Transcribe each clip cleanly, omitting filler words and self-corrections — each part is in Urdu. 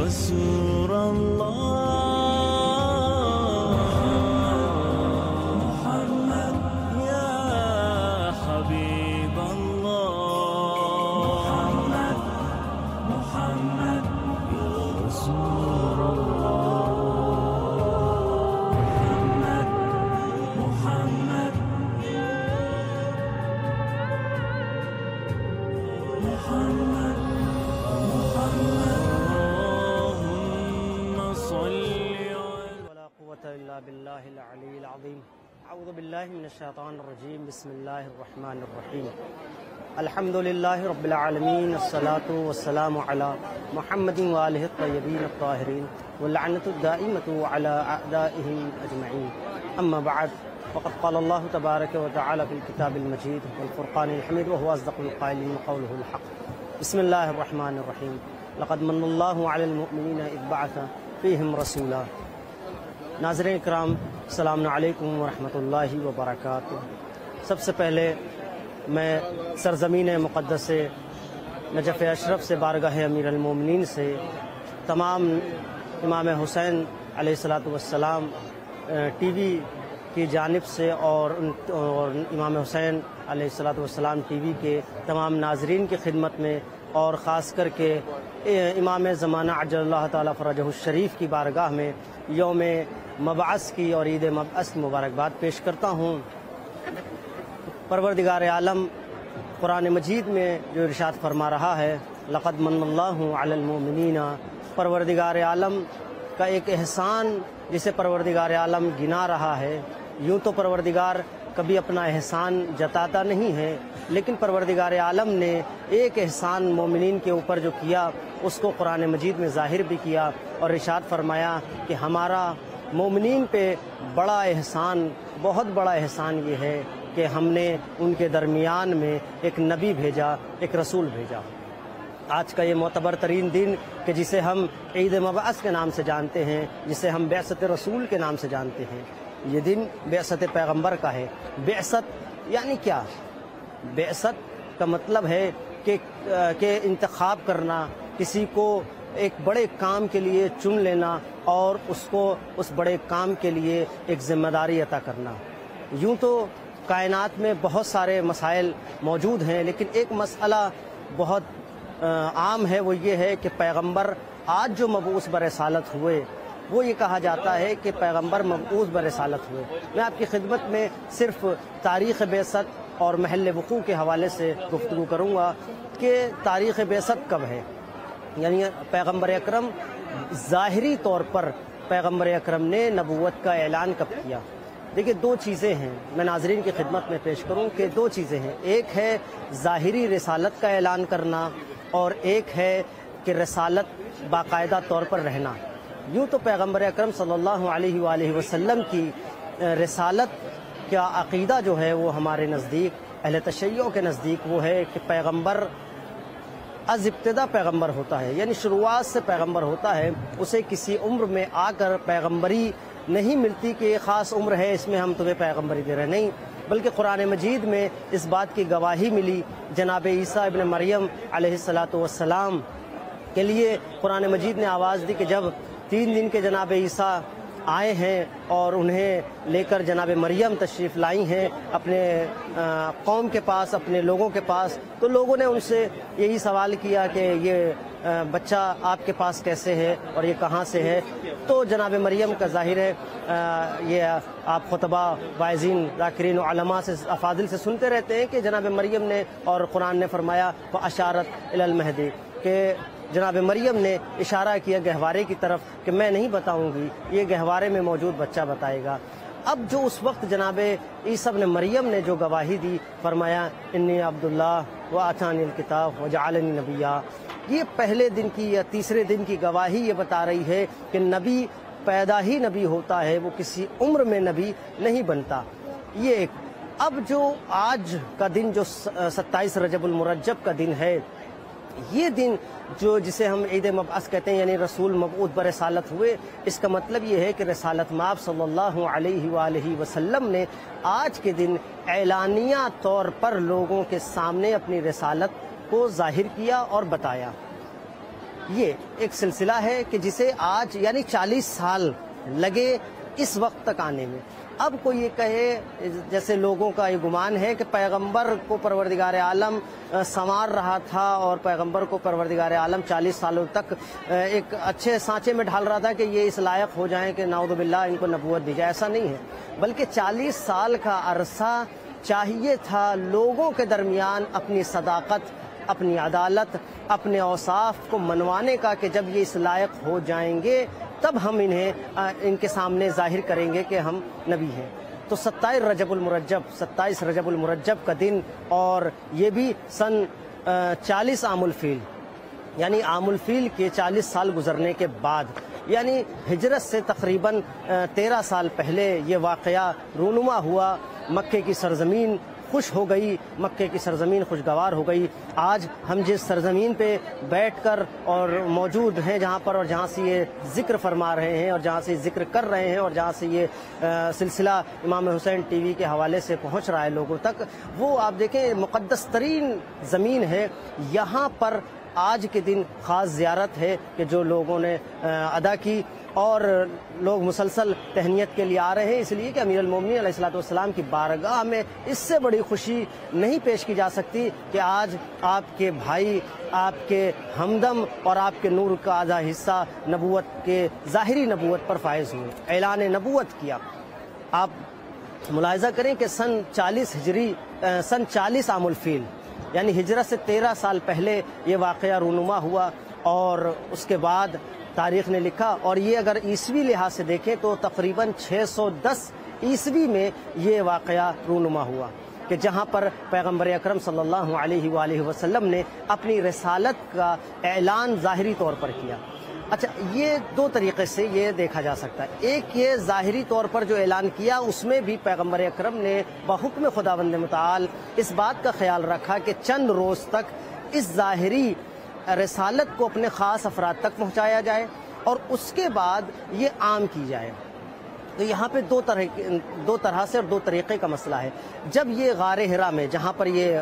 رسول الله محمد يا حبيب الله محمد يا رسول الله محمد اللهم صل ولا قوة إلا بالله العلي العظيم. أعوذ بالله من الشيطان الرجيم. بسم الله الرحمن الرحيم. الحمد لله رب العالمين. الصلاة والسلام على محمد وآله الطيبين الطاهرين واللعنة الدائمة على أعدائهم أجمعين. أما بعد، وقد قال الله تبارك وتعالى في الكتاب المجيد والفرقان الحميد وهو أصدق القائلين قوله الحق. بسم الله الرحمن الرحيم. لقد من الله على المؤمنين إذ بعث فيهم رسولا. ناظرین اکرام، السلام علیکم ورحمۃ اللہ وبرکاتہ. سب سے پہلے میں سرزمین مقدس نجف اشرف سے، بارگاہ امیر المومنین سے، تمام امام حسین علیہ السلام ٹی وی کی جانب سے اور امام حسین علیہ السلام ٹی وی کے تمام ناظرین کی خدمت میں، اور خاص کر کے امام زمانہ عجل اللہ تعالیٰ فرجہ الشریف کی بارگاہ میں یوم مبعث کی اور عید مبعث کی مبارکباد پیش کرتا ہوں. پروردگار عالم قرآن مجید میں جو ارشاد فرما رہا ہے، لقد من اللہ علی المؤمنین، پروردگار عالم کا ایک احسان جسے پروردگار عالم گنا رہا ہے. یوں تو پروردگار کبھی اپنا احسان جتاتا نہیں ہے، لیکن پروردگار عالم نے ایک احسان مومنین کے اوپر جو کیا اس کو قرآن مجید میں ظاہر بھی کیا، اور ارشاد فرمایا کہ ہمارا مومنین پہ بڑا احسان، بہت بڑا احسان یہ ہے کہ ہم نے ان کے درمیان میں ایک نبی بھیجا، ایک رسول بھیجا. آج کا یہ معتبر ترین دن کہ جسے ہم عید مبعث کے نام سے جانتے ہیں، جسے ہم بعثت رسول کے نام سے جانتے ہیں، یہ دن بعثت پیغمبر کا ہے. بعثت یعنی کیا؟ بعثت کا مطلب ہے کہ انتخاب کرنا، کسی کو ایک بڑے کام کے لیے چن لینا اور اس کو اس بڑے کام کے لیے ایک ذمہ داری عطا کرنا. یوں تو کائنات میں بہت سارے مسائل موجود ہیں، لیکن ایک مسئلہ بہت عام ہے، وہ یہ ہے کہ پیغمبر آج جو مبعوث برسالت ہوئے، وہ یہ کہا جاتا ہے کہ پیغمبر مبعوث برسالت ہوئے. میں آپ کی خدمت میں صرف تاریخ بعثت اور محل وقوع کے حوالے سے گفتگو کروں گا کہ تاریخ بعثت کب ہے، یعنی پیغمبر اکرم ظاہری طور پر پیغمبر اکرم نے نبوت کا اعلان کب کیا. دیکھیں، دو چیزیں ہیں، میں ناظرین کی خدمت میں پیش کروں کہ دو چیزیں ہیں. ایک ہے ظاہری رسالت کا اعلان کرنا، اور ایک ہے کہ رسالت باقاعدہ طور پر رہنا. یوں تو پیغمبر اکرم صلی اللہ علیہ وآلہ وسلم کی رسالت کا عقیدہ جو ہے وہ ہمارے نزدیک، اہل تشیع کے نزدیک، وہ ہے کہ پیغمبر از ابتدا پیغمبر ہوتا ہے، یعنی شروعات سے پیغمبر ہوتا ہے. اسے کسی عمر میں آ کر پیغمبری نہیں ملتی کہ ایک خاص عمر ہے اس میں ہم تمہیں پیغمبری دے رہے، نہیں، بلکہ قرآن مجید میں اس بات کی گواہی ملی. جناب عیسیٰ ابن مریم علیہ السلام کے لیے قرآن مجید نے آواز دی کہ جب 3 دن کے جناب عیسیٰ آئے ہیں اور انہیں لے کر جناب مریم تشریف لائی ہیں اپنے قوم کے پاس، اپنے لوگوں کے پاس، تو لوگوں نے ان سے یہی سوال کیا کہ یہ بچہ آپ کے پاس کیسے ہے اور یہ کہاں سے ہے. تو جناب مریم کا ظاہر ہے یہ آپ خطبہ، واعظین، ذاکرین و علماء سے، افاضل سے سنتے رہتے ہیں کہ جناب مریم نے، اور قرآن نے فرمایا وَأَشَارَتْ إِلَى الْمَهْدِ، کہ جناب مریم نے اشارہ کیا گہوارے کی طرف کہ میں نہیں بتاؤں گی، یہ گہوارے میں موجود بچہ بتائے گا. اب جو اس وقت جناب عیسیٰ ابن مریم نے جو گواہی دی، فرمایا انی عبداللہ وآتانی الکتاب وجعلنی نبیا، یہ پہلے دن کی یا تیسرے دن کی گواہی یہ بتا رہی ہے کہ نبی پیدا ہی نبی ہوتا ہے، وہ کسی عمر میں نبی نہیں بنتا. یہ ایک. اب جو آج کا دن جو 27 رجب المرجب کا دن ہے، یہ دن جو جسے ہم عید مبعث کہتے ہیں، یعنی رسول مبعوث برسالت ہوئے، اس کا مطلب یہ ہے کہ رسالت مآب صلی اللہ علیہ وآلہ وسلم نے آج کے دن اعلانیہ طور پر لوگوں کے سامنے اپنی رسالت کو ظاہر کیا اور بتایا. یہ ایک سلسلہ ہے کہ جسے آج یعنی 40 سال لگے اس وقت تک آنے میں۔ اب کوئی یہ کہے، جیسے لوگوں کا یہ گمان ہے کہ پیغمبر کو پروردگار عالم سنوار رہا تھا اور پیغمبر کو پروردگار عالم 40 سالوں تک ایک اچھے سانچے میں ڈھال رہا تھا کہ یہ اس لائق ہو جائیں کہ نعوذ باللہ ان کو نبوت دی جائے۔ ایسا نہیں ہے، بلکہ 40 سال کا عرصہ چاہیے تھا لوگوں کے درمیان اپنی صداقت، اپنی عدالت، اپنے اوصاف کو منوانے کا کہ جب یہ اس لائق ہو جائیں گے تب ہم انہیں ان کے سامنے ظاہر کریں گے کہ ہم نبی ہیں۔ تو 27 رجب المرجب کا دن، اور یہ بھی سن 40 عام الفیل، یعنی عام الفیل کے 40 سال گزرنے کے بعد، یعنی ہجرت سے تقریباً 13 سال پہلے یہ واقعہ رونما ہوا۔ مکے کی سرزمین خوش ہو گئی، مکے کی سرزمین خوشگوار ہو گئی۔ آج ہم جس سرزمین پہ بیٹھ کر اور موجود ہیں جہاں پر، اور جہاں سے یہ ذکر فرما رہے ہیں اور جہاں سے ذکر کر رہے ہیں اور جہاں سے یہ سلسلہ امام حسین ٹی وی کے حوالے سے پہنچ رہا ہے لوگوں تک، وہ آپ دیکھیں مقدس ترین زمین ہے۔ یہاں پر آج کے دن خاص زیارت ہے کہ جو لوگوں نے ادا کی، اور لوگ مسلسل تہنیت کے لیے آ رہے ہیں، اس لیے کہ امیر المومنین علیہ الصلوۃ والسلام کی بارگاہ میں اس سے بڑی خوشی نہیں پیش کی جا سکتی کہ آج آپ کے بھائی، آپ کے ہمدم اور آپ کے نور کا آدھا حصہ نبوت کے ظاہری نبوت پر فائز ہوئے، اعلان نبوت کیا۔ آپ ملاحظہ کریں کہ سن 40 عام الفیل، یعنی ہجرت سے 13 سال پہلے یہ واقعہ رونما ہوا، اور اس کے بعد تاریخ نے لکھا، اور یہ اگر عیسوی لحاظ سے دیکھیں تو تقریباً 610 عیسوی میں یہ واقعہ رونما ہوا کہ جہاں پر پیغمبر اکرم صلی اللہ علیہ وآلہ وسلم نے اپنی رسالت کا اعلان ظاہری طور پر کیا۔ اچھا، یہ دو طریقے سے یہ دیکھا جا سکتا ہے۔ ایک یہ ظاہری طور پر جو اعلان کیا، اس میں بھی پیغمبر اکرم نے بحکم خداوند متعال اس بات کا خیال رکھا کہ چند روز تک اس ظاہری رسالت کو اپنے خاص افراد تک پہنچایا جائے اور اس کے بعد یہ عام کی جائے۔ تو یہاں پہ دو طرح سے اور دو طریقے کا مسئلہ ہے۔ جب یہ غار حرا میں جہاں پر یہ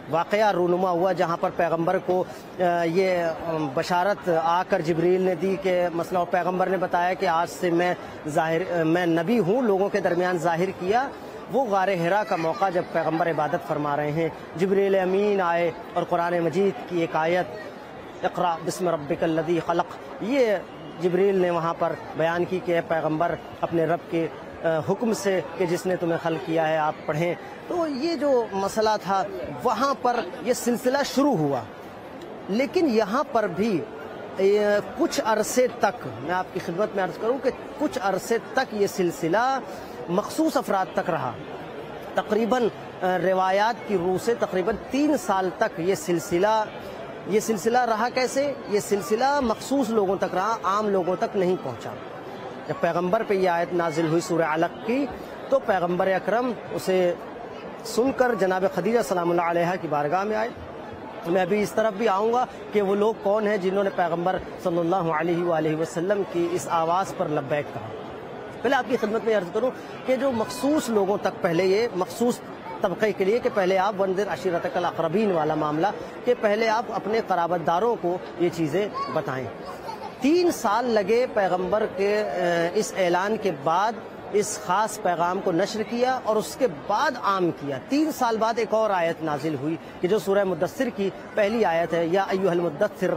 واقعہ رونما ہوا، جہاں پر پیغمبر کو یہ بشارت آ کر جبریل نے دی کہ مسئلہ، پیغمبر نے بتایا کہ آج سے میں نبی ہوں، لوگوں کے درمیان ظاہر کیا، وہ غار حرا کا موقع جب پیغمبر عبادت فرما رہے ہیں، جبریل امین آئے اور قرآن مجید کی ایک آیت اقرأ بسم ربک الذی خلق، یہ جبریل نے وہاں پر بیان کی کہ اے پیغمبر اپنے رب کے حکم سے کہ جس نے تمہیں خلق کیا ہے آپ پڑھیں۔ تو یہ جو مسئلہ تھا وہاں پر یہ سلسلہ شروع ہوا، لیکن یہاں پر بھی کچھ عرصے تک، میں آپ کی خدمت میں عرض کروں کہ کچھ عرصے تک یہ سلسلہ مخصوص افراد تک رہا۔ تقریباً روایات کی روح سے تقریباً 3 سال تک یہ سلسلہ رہا۔ کیسے؟ یہ سلسلہ مخصوص لوگوں تک رہا، عام لوگوں تک نہیں پہنچا۔ جب پیغمبر پہ یہ آیت نازل ہوئی سورہ علق کی، تو پیغمبر اکرم اسے سن کر جناب خدیجہ سلام اللہ علیہا کی بارگاہ میں آئے۔ میں ابھی اس طرف بھی آؤں گا کہ وہ لوگ کون ہیں جنہوں نے پیغمبر صلی اللہ علیہ وآلہ وسلم کی اس آواز پر لبیک کہا۔ پہلے آپ کی خدمت میں عرض کروں کہ جو مخصوص لوگوں تک، پہلے یہ مخصوص طبقے کے لیے کہ پہلے آپ وانذر عشیرتک الاقربین والا معاملہ، کہ پہلے آپ اپنے قرابت داروں کو یہ چیزیں بتائیں۔ 3 سال لگے پیغمبر کے اس اعلان کے بعد اس خاص پیغام کو نشر کیا اور اس کے بعد عام کیا۔ 3 سال بعد ایک اور آیت نازل ہوئی کہ جو سورہ مدثر کی پہلی آیت ہے، یا ایھا المدثر،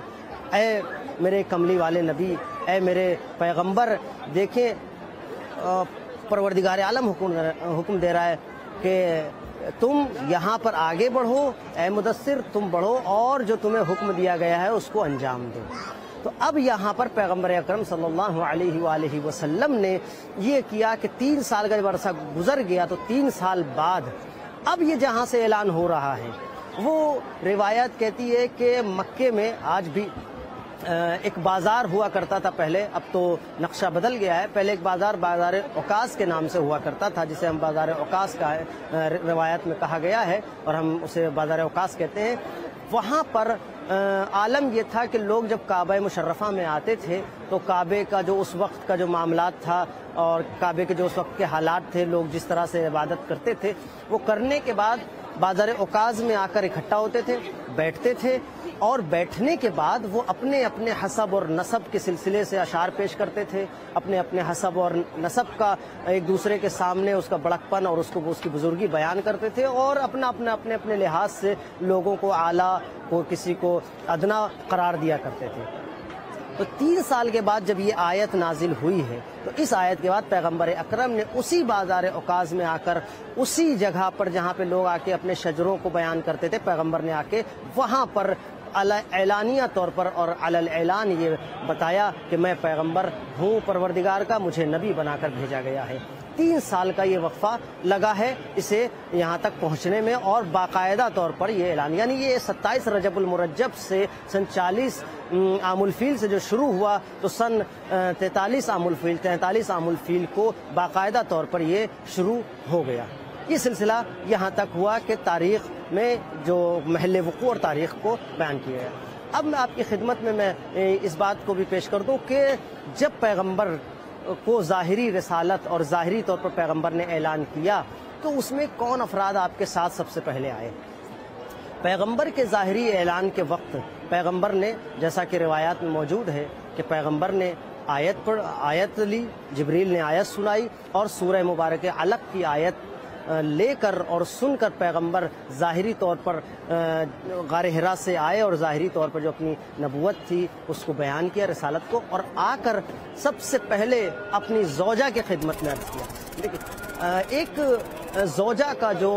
اے میرے کملی والے نبی، اے میرے پیغمبر۔ دیکھیں پروردگار عالم حکم دے رہا ہے کہ تم یہاں پر آگے بڑھو، اے مدثر تم بڑھو اور جو تمہیں حکم دیا گیا ہے اس کو انجام دو۔ تو اب یہاں پر پیغمبر اکرم صلی اللہ علیہ وآلہ وسلم نے یہ کیا کہ 3 سال کا جب عرصہ گزر گیا تو 3 سال بعد اب یہ جہاں سے اعلان ہو رہا ہے، وہ روایت کہتی ہے کہ مکے میں آج بھی ایک بازار ہوا کرتا تھا پہلے، اب تو نقشہ بدل گیا ہے۔ پہلے ایک بازار عکاظ کے نام سے ہوا کرتا تھا، جسے ہم بازار عکاظ کا روایت میں کہا گیا ہے اور ہم اسے بازار عکاظ کہتے ہیں۔ وہاں پر عالم یہ تھا کہ لوگ جب کعبہ مشرفہ میں آتے تھے تو کعبے کا جو اس وقت کا جو معاملات تھا اور کعبے کے جو اس وقت کے حالات تھے، لوگ جس طرح سے عبادت کرتے تھے، وہ کرنے کے بعد بازار عکاظ میں آ کر اکٹھا ہوتے تھے، بیٹھتے تھے اور بیٹھنے کے بعد وہ اپنے اپنے حسب اور نسب کے سلسلے سے اشعار پیش کرتے تھے، اپنے اپنے حسب اور نسب کا ایک دوسرے کے سامنے اس کا بڑکپن اور اس کی بزرگی بیان کرتے تھے، اور اپنے اپنے لحاظ سے لوگوں کو اعلیٰ کو کسی کو ادنا قرار دیا کرتے تھے۔ تو 3 سال کے بعد جب یہ آیت نازل ہوئی ہے تو اس آیت کے بعد پیغمبر اکرم نے اسی بازار عکاظ میں آ کر، اسی جگہ پر جہاں پہ لوگ آ کے اپنے شجروں کو بیان کرتے تھے، پیغمبر نے آ کے وہاں پر اعلانیہ طور پر اور علی الاعلان یہ بتایا کہ میں پیغمبر ہوں پروردگار کا، مجھے نبی بنا کر بھیجا گیا ہے۔ 3 سال کا یہ وقفہ لگا ہے اسے یہاں تک پہنچنے میں، اور باقاعدہ طور پر یہ اعلان، یعنی یہ 27 رجب المرجب سے سن 40 عام الفیل سے جو شروع ہوا تو سن 43 عام الفیل کو باقاعدہ طور پر یہ شروع ہو گیا۔ یہ سلسلہ یہاں تک ہوا کہ تاریخ میں جو محل وقوع اور تاریخ کو بیان کیا گیا۔ اب میں آپ کی خدمت میں اس بات کو بھی پیش کر دوں کہ جب پیغمبر کو ظاہری رسالت اور ظاہری طور پر پیغمبر نے اعلان کیا تو اس میں کون افراد آپ کے ساتھ سب سے پہلے آئے؟ پیغمبر کے ظاہری اعلان کے وقت پیغمبر نے، جیسا کہ روایات میں موجود ہے کہ پیغمبر نے آیت لی، جبریل نے آیت سنائی، اور سورہ مبارک علق کی آیت لے کر اور سن کر پیغمبر ظاہری طور پر غار حرا سے آئے اور ظاہری طور پر جو اپنی نبوت تھی اس کو بیان کیا، رسالت کو، اور آ کر سب سے پہلے اپنی زوجہ کی خدمت میں عرض کیا۔ دیکھیں، ایک زوجہ کا جو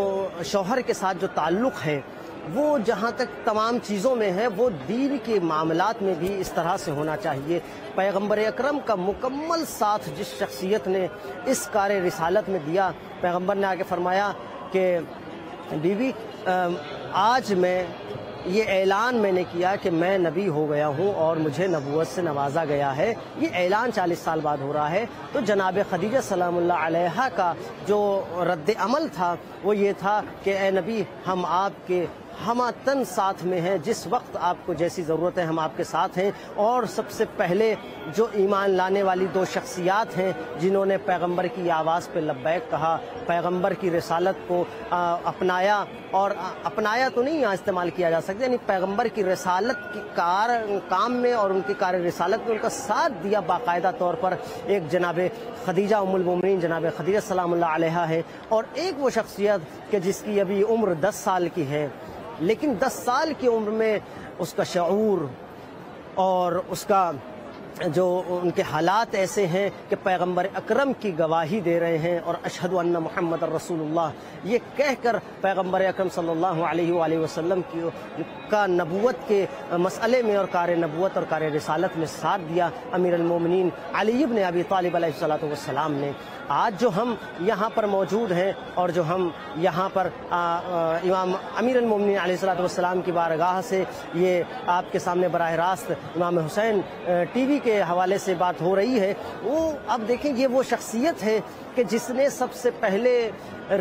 شوہر کے ساتھ جو تعلق ہے وہ جہاں تک تمام چیزوں میں ہے، وہ دین کے معاملات میں بھی اس طرح سے ہونا چاہیے۔ پیغمبر اکرم کا مکمل ساتھ جس شخصیت نے اس کار رسالت میں دیا، پیغمبر نے آ کے فرمایا کہ بیوی آج میں یہ اعلان میں نے کیا کہ میں نبی ہو گیا ہوں اور مجھے نبوت سے نوازا گیا ہے۔ یہ اعلان 40 سال بعد ہو رہا ہے۔ تو جناب خدیجہ سلام اللہ علیہا کا جو رد عمل تھا وہ یہ تھا کہ اے نبی، ہم آپ کے ہمہ تن ساتھ میں ہیں، جس وقت آپ کو جیسی ضرورت ہے ہم آپ کے ساتھ ہیں۔ اور سب سے پہلے جو ایمان لانے والی 2 شخصیات ہیں جنہوں نے پیغمبر کی آواز پہ لبیک کہا، پیغمبر کی رسالت کو اپنایا، اور اپنایا تو نہیں یہاں استعمال کیا جا سکتا، یعنی پیغمبر کی رسالت کی کام میں اور ان کی کار رسالت میں ان کا ساتھ دیا باقاعدہ طور پر، ایک جناب خدیجہ ام المومنین جناب خدیجہ سلام اللہ علیہا ہے، اور ایک وہ شخصیت کہ جس کی ابھی عمر 10 سال کی ہے، لیکن 10 سال کی عمر میں اس کا شعور اور اس کا جو ان کے حالات ایسے ہیں کہ پیغمبر اکرم کی گواہی دے رہے ہیں، اور اشہد ان محمد رسول اللہ یہ کہہ کر پیغمبر اکرم صلی اللہ علیہ وآلہ وسلم کا نبوت کے مسئلے میں اور کار نبوت اور کار رسالت میں ساتھ دیا امیر المومنین علی ابن ابی طالب علیہ السلام نے۔ آج جو ہم یہاں پر موجود ہیں اور جو ہم یہاں پر امام امیر المومنین علیہ السلام کی بارگاہ سے یہ آپ کے سامنے براہ راست امام حسین ٹی وی کے حوالے سے بات ہو رہی ہے، وہ اب دیکھیں یہ وہ شخصیت ہے کہ جس نے سب سے پہلے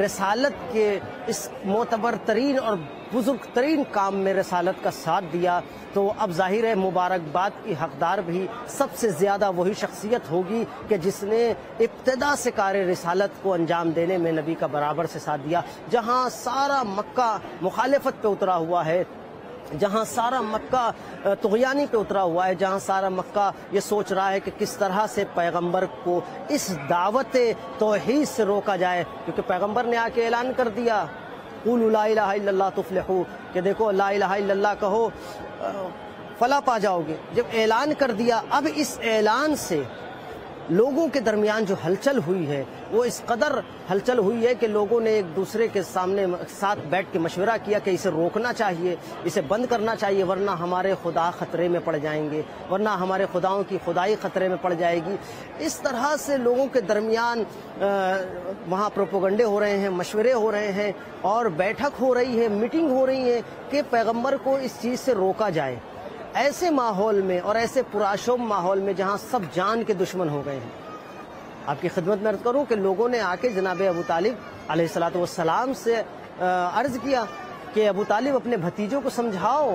رسالت کے اس معتبر ترین اور بزرگ ترین کام میں رسالت کا ساتھ دیا۔ تو اب ظاہر ہے مبارکباد کی حقدار بھی سب سے زیادہ وہی شخصیت ہوگی کہ جس نے ابتدا سے کار رسالت کو انجام دینے میں نبی کا برابر سے ساتھ دیا۔ جہاں سارا مکہ مخالفت پہ اترا ہوا ہے، جہاں سارا مکہ طغیانی پہ اترا ہوا ہے، جہاں سارا مکہ یہ سوچ رہا ہے کہ کس طرح سے پیغمبر کو اس دعوت توحید سے روکا جائے، کیونکہ پیغمبر نے آ کے اعلان کر دیا قولوا لا الہ الا اللہ تفلحوا، کہ دیکھو لا الہ الا اللہ کہو فلاح پا جاؤ گے۔ جب اعلان کر دیا، اب اس اعلان سے لوگوں کے درمیان جو ہلچل ہوئی ہے وہ اس قدر ہلچل ہوئی ہے کہ لوگوں نے ایک دوسرے کے سامنے ساتھ بیٹھ کے مشورہ کیا کہ اسے روکنا چاہیے، اسے بند کرنا چاہیے، ورنہ ہمارے خدا خطرے میں پڑ جائیں گے، ورنہ ہمارے خداؤں کی خدائی خطرے میں پڑ جائے گی۔ اس طرح سے لوگوں کے درمیان وہاں پروپیگنڈے ہو رہے ہیں، مشورے ہو رہے ہیں، اور بیٹھک ہو رہی ہے، میٹنگ ہو رہی ہے کہ پیغمبر کو اس چیز سے روکا جائے۔ ایسے ماحول میں اور ایسے پرآشوب ماحول میں جہاں سب جان کے دشمن ہو گئے ہیں، آپ کی خدمت میں عرض کروں کہ لوگوں نے آ کے جناب ابو طالب علیہ السلام سے عرض کیا کہ ابو طالب اپنے بھتیجوں کو سمجھاؤ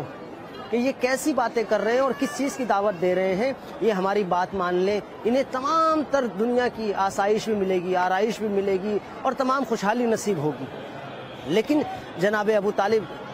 کہ یہ کیسی باتیں کر رہے ہیں اور کس چیز کی دعوت دے رہے ہیں، یہ ہماری بات مان لیں، انہیں تمام تر دنیا کی آسائش بھی ملے گی، آرائش بھی ملے گی، اور تمام خوشحالی نصیب ہوگی۔ لیکن جناب ابو طالب